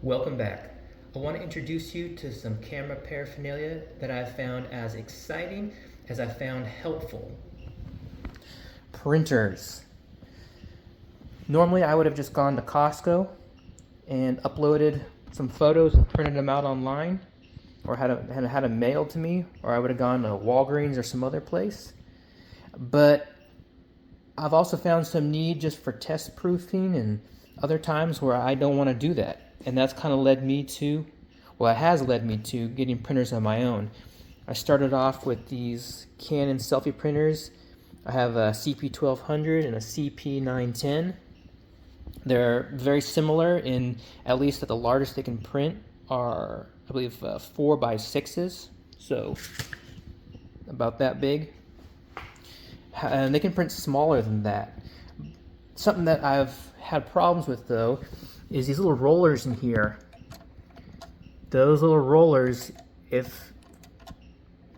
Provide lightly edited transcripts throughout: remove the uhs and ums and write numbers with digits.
Welcome back. I want to introduce you to some camera paraphernalia that I found as exciting as I found helpful. Printers. Normally I would have just gone to Costco and uploaded some photos and printed them out online, or had them mailed to me, or I would have gone to Walgreens or some other place. But I've also found some need just for test proofing and other times where I don't want to do that. And that's kind of led me to, well, it has led me to getting printers on my own. I started off with these Canon selfie printers. I have a CP1200 and a CP910. They're very similar in at least that the largest they can print are, I believe, 4x6s, so about that big. And they can print smaller than that. Something that I've had problems with, though, is these little rollers in here. Those little rollers, if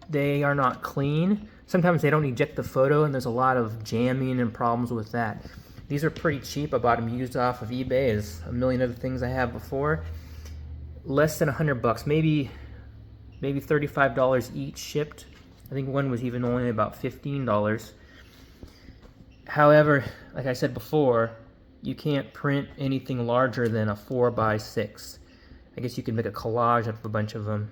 they are not clean, sometimes they don't eject the photo, and there's a lot of jamming and problems with that. These are pretty cheap. I bought them used off of eBay, as a million other things I have before. Less than $100, maybe $35 each shipped. I think one was even only about $15. However, like I said before, you can't print anything larger than a 4x6. I guess you can make a collage of a bunch of them,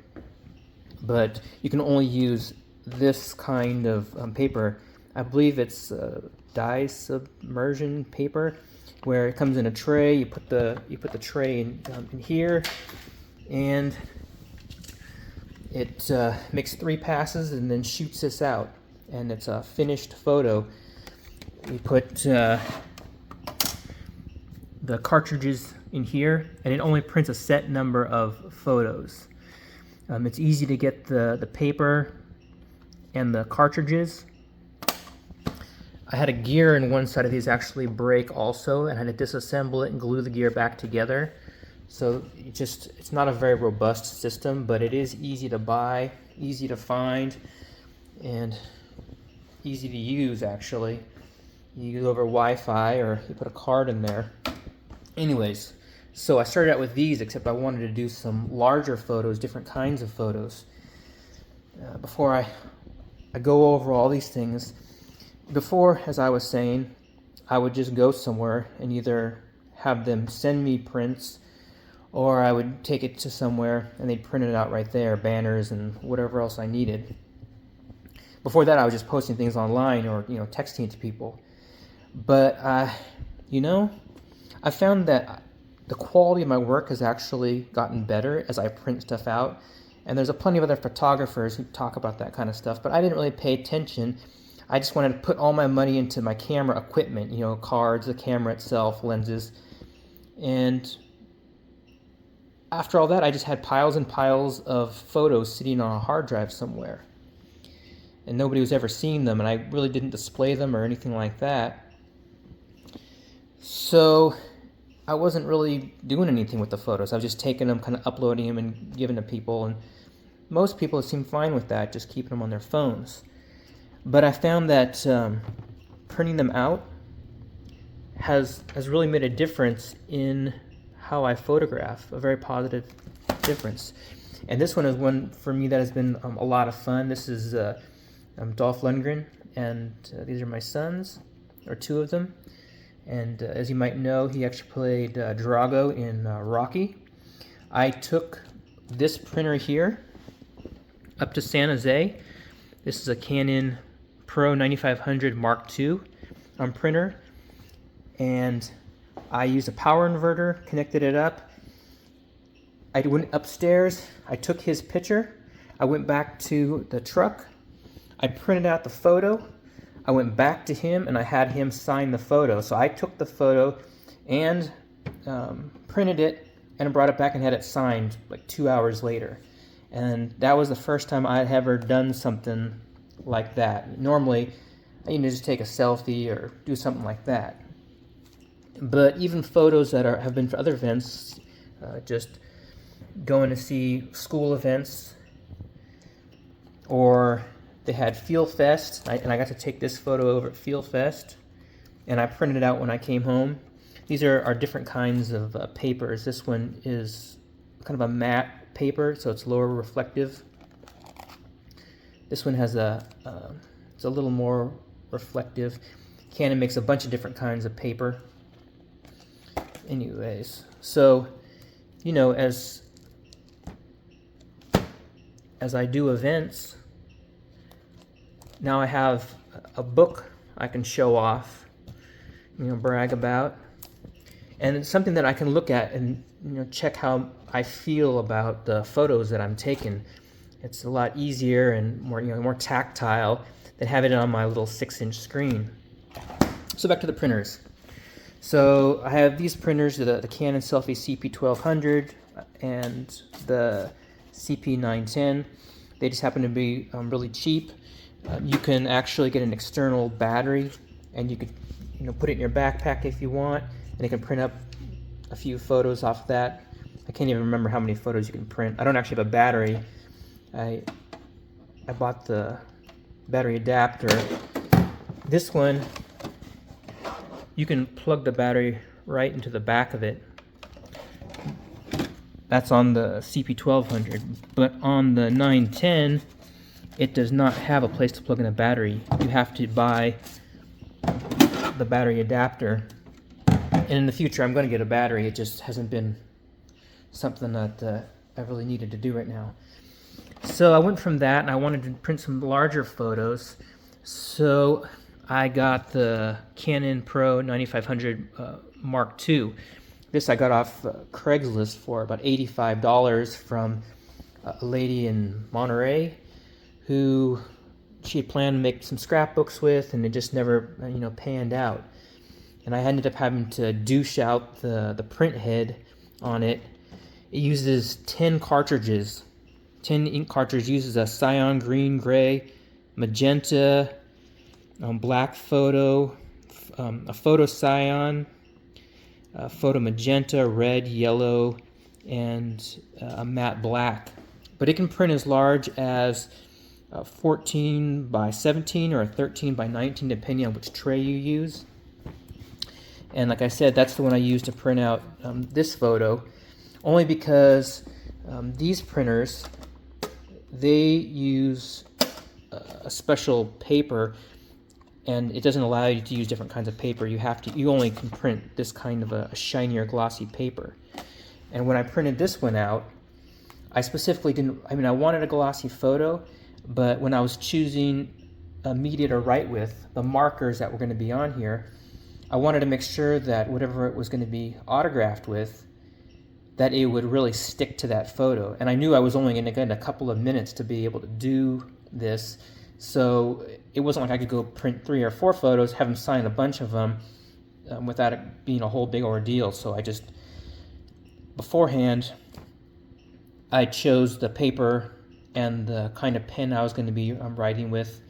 but you can only use this kind of paper. I believe it's dye submersion paper, where it comes in a tray. You put the tray in here, and it makes 3 passes and then shoots this out, and it's a finished photo. We put the cartridges in here, and it only prints a set number of photos. It's easy to get the paper and the cartridges. I had a gear in one side of these actually break also, and I had to disassemble it and glue the gear back together. So it's not a very robust system, but it is easy to buy, easy to find, and easy to use actually. You go over Wi-Fi, or you put a card in there. Anyways, so I started out with these, except I wanted to do some larger photos, different kinds of photos. Before I go over all these things, before, as I was saying, I would just go somewhere and either have them send me prints, or I would take it to somewhere and they'd print it out right there, banners and whatever else I needed. Before that, I was just posting things online, or texting it to people. But I found that the quality of my work has actually gotten better as I print stuff out. And there's plenty of other photographers who talk about that kind of stuff, but I didn't really pay attention. I just wanted to put all my money into my camera equipment, cards, the camera itself, lenses. And after all that, I just had piles and piles of photos sitting on a hard drive somewhere. And nobody was ever seeing them, and I really didn't display them or anything like that. So I wasn't really doing anything with the photos. I was just taking them, kind of uploading them and giving to people, and most people seem fine with that, just keeping them on their phones. But I found that printing them out has really made a difference in how I photograph, a very positive difference. And this one is one for me that has been a lot of fun. This is Dolph Lundgren, and these are my sons, or 2 of them. And as you might know, he actually played Drago in Rocky. I took this printer here up to San Jose. This is a Canon Pro 9500 Mark II printer. And I used a power inverter, connected it up. I went upstairs, I took his picture, I went back to the truck, I printed out the photo, I went back to him, and I had him sign the photo. So I took the photo and printed it and brought it back and had it signed like 2 hours later. And that was the first time I had ever done something like that. Normally, I just take a selfie or do something like that. But even photos that have been for other events, just going to see school events, or they had Feel Fest, and I got to take this photo over at Feel Fest, and I printed it out when I came home. These are different kinds of papers. This one is kind of a matte paper, so it's lower reflective. This one has it's a little more reflective. Canon makes a bunch of different kinds of paper. Anyways, so, you know, as I do events, now I have a book I can show off, you know, brag about, and it's something that I can look at and, you know, check how I feel about the photos that I'm taking. It's a lot easier and more, you know, more tactile than having it on my little 6-inch screen. So back to the printers. So I have these printers, the Canon Selphy CP1200 and the CP910. They just happen to be really cheap. You can actually get an external battery, and you could, you know, put it in your backpack if you want, and it can print up a few photos off that. I can't even remember how many photos you can print. I don't actually have a battery. I bought the battery adapter. This one, you can plug the battery right into the back of it. That's on the CP1200, but on the 910, it does not have a place to plug in a battery. You have to buy the battery adapter. And in the future, I'm going to get a battery. It just hasn't been something that I really needed to do right now. So I went from that, and I wanted to print some larger photos. So I got the Canon Pro 9500 Mark II. This I got off Craigslist for about $85 from a lady in Monterey who she had planned to make some scrapbooks with, and it just never, you know, panned out. And I ended up having to douche out the print head on it. It uses 10 cartridges. 10 ink cartridges, uses a cyan, green, gray, magenta, black photo, a photo cyan, a photo magenta, red, yellow, and a matte black. But it can print as large as 14 by 17 or a 13 by 19, depending on which tray you use. And like I said, that's the one I used to print out this photo, only because these printers, they use a special paper, and it doesn't allow you to use different kinds of paper. You only can print this kind of a shinier, glossy paper. And when I printed this one out, I specifically didn't, I mean, I wanted a glossy photo, but when I was choosing a media to write with, the markers that were going to be on here, I wanted to make sure that whatever it was going to be autographed with, that it would really stick to that photo. And I knew I was only going to get a couple of minutes to be able to do this, so it wasn't like I could go print 3 or 4 photos, have them sign a bunch of them without it being a whole big ordeal. So I just, beforehand, I chose the paper and the kind of pen I was going to be writing with,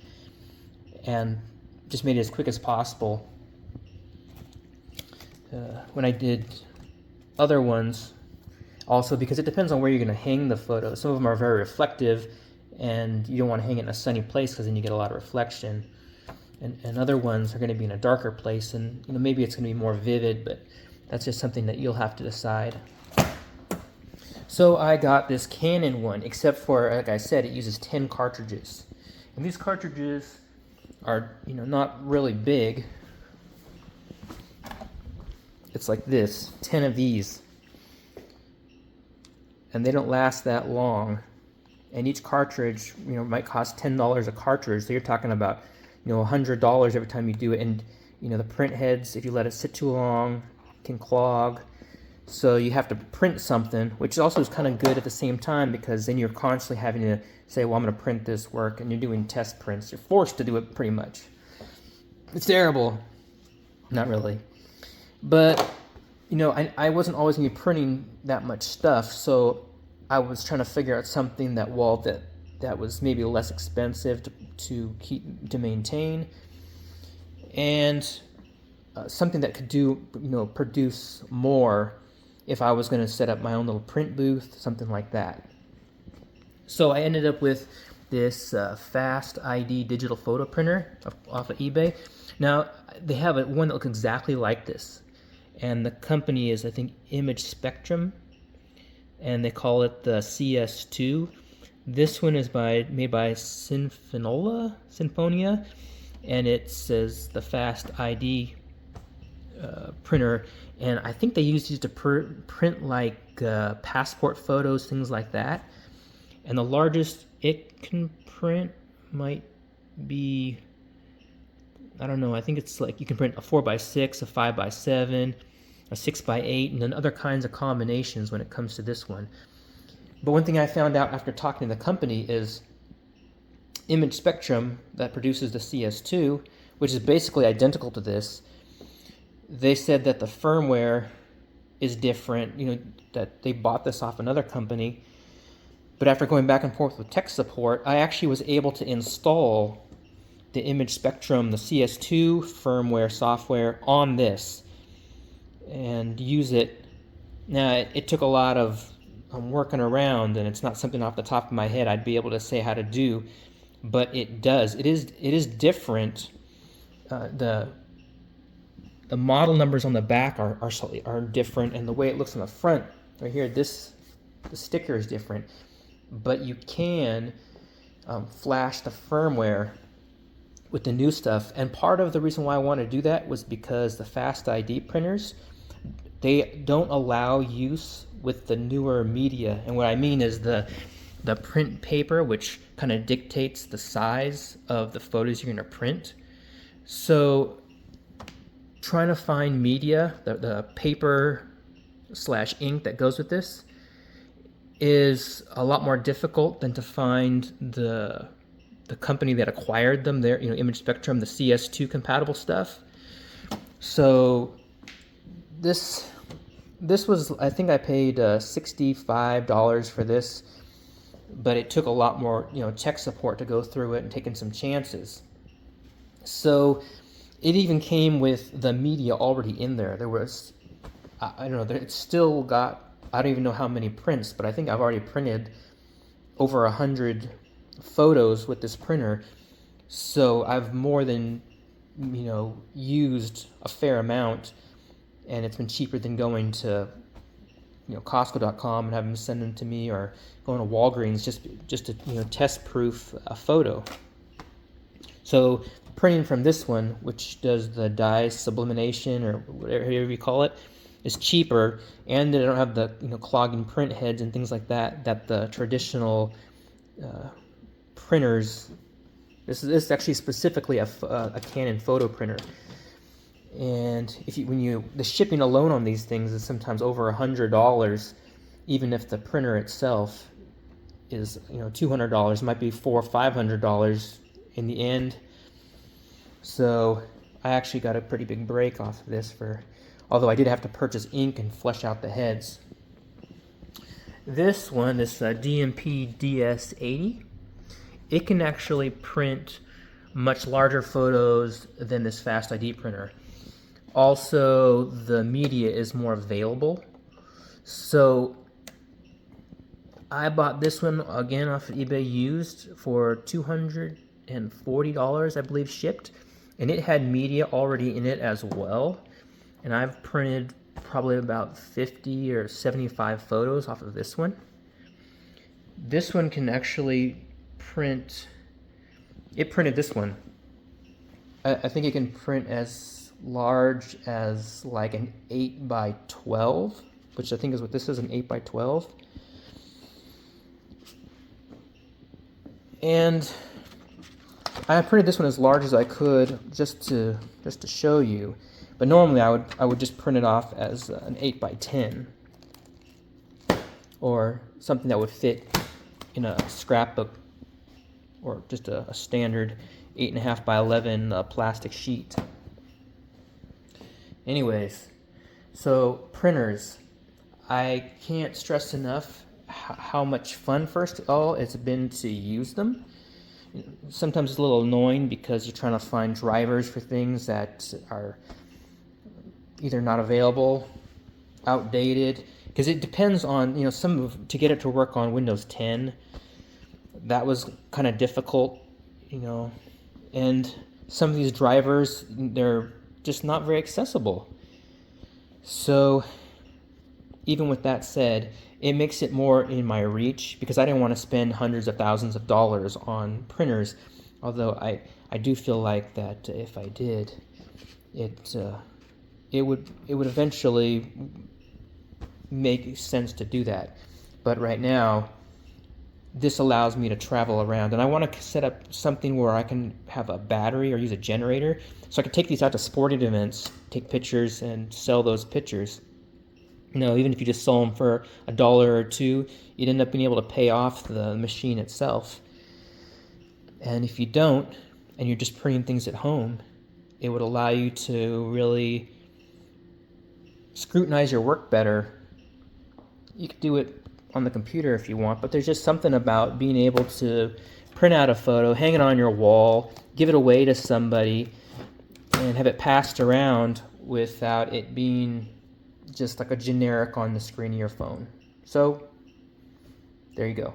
and just made it as quick as possible. When I did other ones, also because it depends on where you're going to hang the photos. Some of them are very reflective, and you don't want to hang it in a sunny place because then you get a lot of reflection. And other ones are going to be in a darker place, and you know, maybe it's going to be more vivid, but that's just something that you'll have to decide. So I got this Canon one, except for, like I said, it uses 10 cartridges. And these cartridges are, you know, not really big. It's like this, 10 of these. And they don't last that long. And each cartridge, you know, might cost $10 a cartridge. So you're talking about, you know, $100 every time you do it. And, you know, the print heads, if you let it sit too long, can clog. So you have to print something, which also is kind of good at the same time, because then you're constantly having to say, well, I'm going to print this work, and you're doing test prints. You're forced to do it pretty much. It's terrible. Not really. But, you know, I wasn't always going to be printing that much stuff, so I was trying to figure out something that was maybe less expensive to maintain, and something that could do, you know, produce more if I was going to set up my own little print booth, something like that. So I ended up with this Fast ID digital photo printer off of eBay. Now, they have one that looks exactly like this, and the company is, I think, Image Spectrum. and they call it the CS2. This one is made by Sinfonia, and it says the Fast ID printer, and I think they use these to print like passport photos, things like that. And the largest it can print might be, I don't know, I think it's like you can print a 4x6, a 5x7, a 6x8, and then other kinds of combinations when it comes to this one. But one thing I found out after talking to the company is Image Spectrum, that produces the CS2, which is basically identical to this, they said that the firmware is different, that they bought this off another company. But after going back and forth with tech support, I actually was able to install the Image Spectrum, the CS2 firmware software on this and use it. Now, it took a lot of working around, and it's not something off the top of my head I'd be able to say how to do, but it does. It is different. The model numbers on the back are different, and the way it looks on the front right here, the sticker is different. But you can flash the firmware with the new stuff, and part of the reason why I wanted to do that was because the Fast ID printers, they don't allow use with the newer media. And what I mean is the print paper, which kind of dictates the size of the photos you're going to print. So trying to find media, the paper / ink that goes with this, is a lot more difficult than to find the company that acquired them, their Image Spectrum, the CS2 compatible stuff. So this was, I think I paid $65 for this, but it took a lot more tech support to go through it and taking some chances. So it even came with the media already in there. There was, I don't know, it's still got, I don't even know how many prints, but I think I've already printed over 100 photos with this printer. So I've more than, used a fair amount, and it's been cheaper than going to, Costco.com and having them send them to me, or going to Walgreens just to, test proof a photo. So printing from this one, which does the dye sublimation or whatever you call it, is cheaper, and they don't have the clogging print heads and things like that the traditional printers. This is actually specifically a Canon photo printer, and the shipping alone on these things is sometimes over $100, even if the printer itself is $200. It might be $400 or $500 in the end. So I actually got a pretty big break off of this, although I did have to purchase ink and flesh out the heads. This one, this DMP DS80, it can actually print much larger photos than this Fast ID printer. Also, the media is more available. So I bought this one again off of eBay used for $240, I believe, shipped. And it had media already in it as well. And I've printed probably about 50 or 75 photos off of this one. This one can actually print, it printed this one. I think it can print as large as like an 8x12, which I think is what this is, an 8x12. And I printed this one as large as I could just to show you. But normally I would just print it off as an 8x10, or something that would fit in a scrapbook, or just a standard 8.5x11 plastic sheet. Anyways, so printers, I can't stress enough how much fun, first of all, it's been to use them. Sometimes it's a little annoying because you're trying to find drivers for things that are either not available, outdated, because it depends on, to get it to work on Windows 10, that was kind of difficult, and some of these drivers, they're just not very accessible. So even with that said, it makes it more in my reach because I didn't want to spend hundreds of thousands of dollars on printers. Although I do feel like that if I did, it would eventually make sense to do that. But right now, this allows me to travel around, and I want to set up something where I can have a battery or use a generator, so I can take these out to sporting events, take pictures, and sell those pictures. Even if you just sell them for $1 or $2, you'd end up being able to pay off the machine itself. And if you don't, and you're just printing things at home, it would allow you to really scrutinize your work better. You could do it on the computer if you want, but there's just something about being able to print out a photo, hang it on your wall, give it away to somebody, and have it passed around without it being just like a generic on the screen of your phone. So, there you go.